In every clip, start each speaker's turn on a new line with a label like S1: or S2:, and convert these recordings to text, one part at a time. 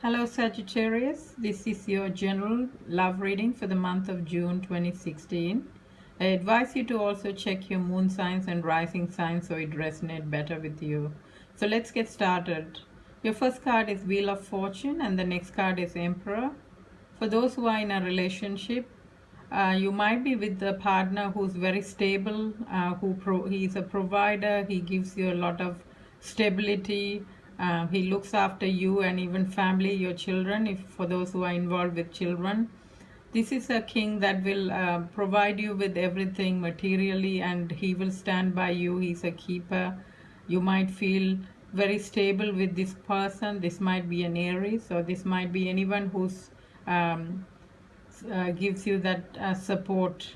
S1: Hello Sagittarius, this is your general love reading for the month of June 2016. I advise you to also check your moon signs and rising signs so it resonates better with you. So let's get started. Your first card is Wheel of Fortune and the next card is Emperor. For those who are in a relationship, you might be with a partner who's very stable, he's a provider, he gives you a lot of stability, he looks after you and even family, your children, if for those who are involved with children. This is a king that will provide you with everything materially and he will stand by you. He's a keeper. You might feel very stable with this person. This might be an Aries or this might be anyone who's um, gives you that support.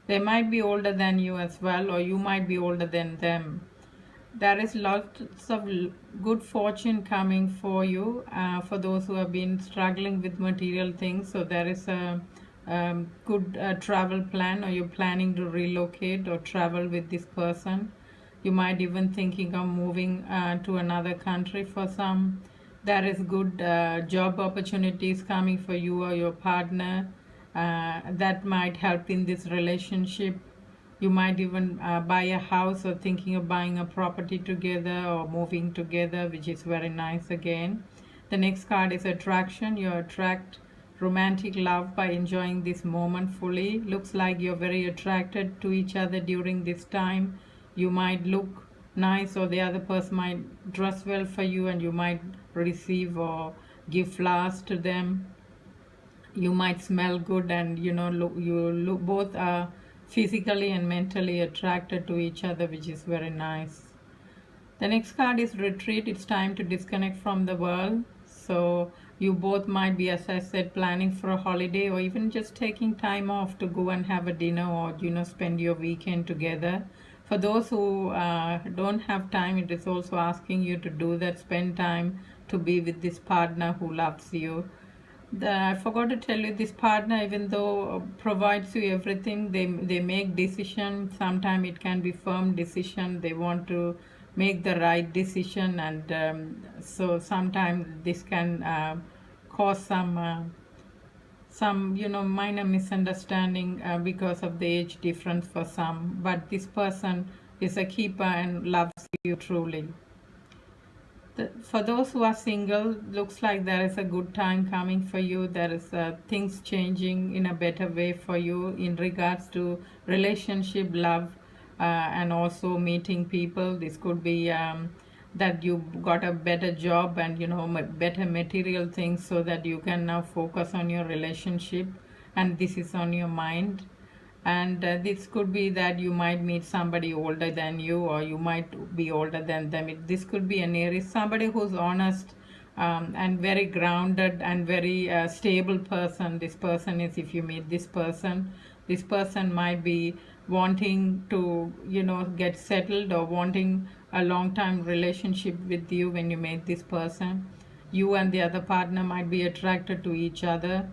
S1: They might be older than you as well, or you might be older than them. There is lots of good fortune coming for you for those who have been struggling with material things. So there is a good travel plan, or you're planning to relocate or travel with this person. You might even thinking of moving to another country for some. There is good job opportunities coming for you or your partner that might help in this relationship. You might even buy a house or thinking of buying a property together or moving together, which is very nice again. The next card is Attraction. You attract romantic love by enjoying this moment fully. Looks like you're very attracted to each other during this time. You might look nice or the other person might dress well for you and you might receive or give flowers to them. You might smell good and you look both are physically and mentally attracted to each other, which is very nice. The next card is Retreat. It's time to disconnect from the world. So you both might be, as I said, planning for a holiday or even just taking time off to go and have a dinner or spend your weekend together. For those who don't have time, it is also asking you to do that, spend time to be with this partner who loves you. I forgot to tell you, this partner, even though provides you everything, they make decision. Sometimes it can be firm decision. They want to make the right decision, and so sometimes this can cause some minor misunderstanding because of the age difference for some. But this person is a keeper and loves you truly. For those who are single, looks like there is a good time coming for you. There is things changing in a better way for you in regards to relationship, love, and also meeting people. This could be that you got a better job and better material things so that you can now focus on your relationship and this is on your mind. And this could be that you might meet somebody older than you or you might be older than them. This could be an Aries, somebody who's honest and very grounded and very stable person. This person is, if you meet this person might be wanting to get settled or wanting a long time relationship with you. When you meet this person, you and the other partner might be attracted to each other.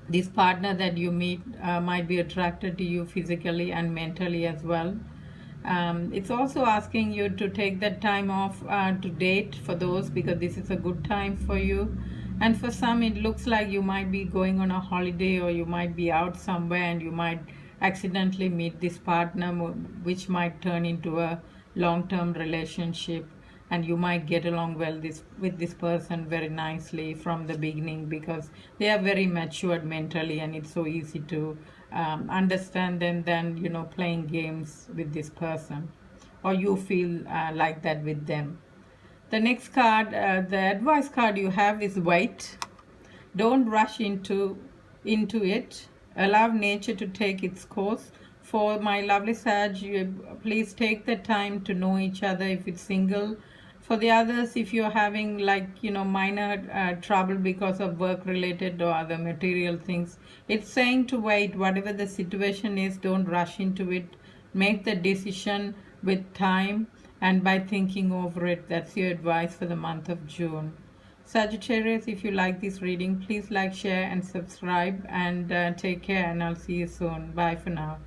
S1: This partner that you meet might be attracted to you physically and mentally as well. It's also asking you to take that time off to date for those, because this is a good time for you. And for some, it looks like you might be going on a holiday or you might be out somewhere and you might accidentally meet this partner, which might turn into a long-term relationship, and you might get along well with this person very nicely from the beginning because they are very matured mentally and it's so easy to understand them than playing games with this person, or you feel like that with them. The next card, the advice card you have is Wait. Don't rush into it. Allow nature to take its course. For my lovely Sag, please take the time to know each other if it's single. For the others, if you're having minor trouble because of work related or other material things, it's saying to wait. Whatever the situation is, don't rush into it. Make the decision with time and by thinking over it. That's your advice for the month of June. Sagittarius, if you like this reading, please like, share and subscribe, and take care, and I'll see you soon. Bye for now.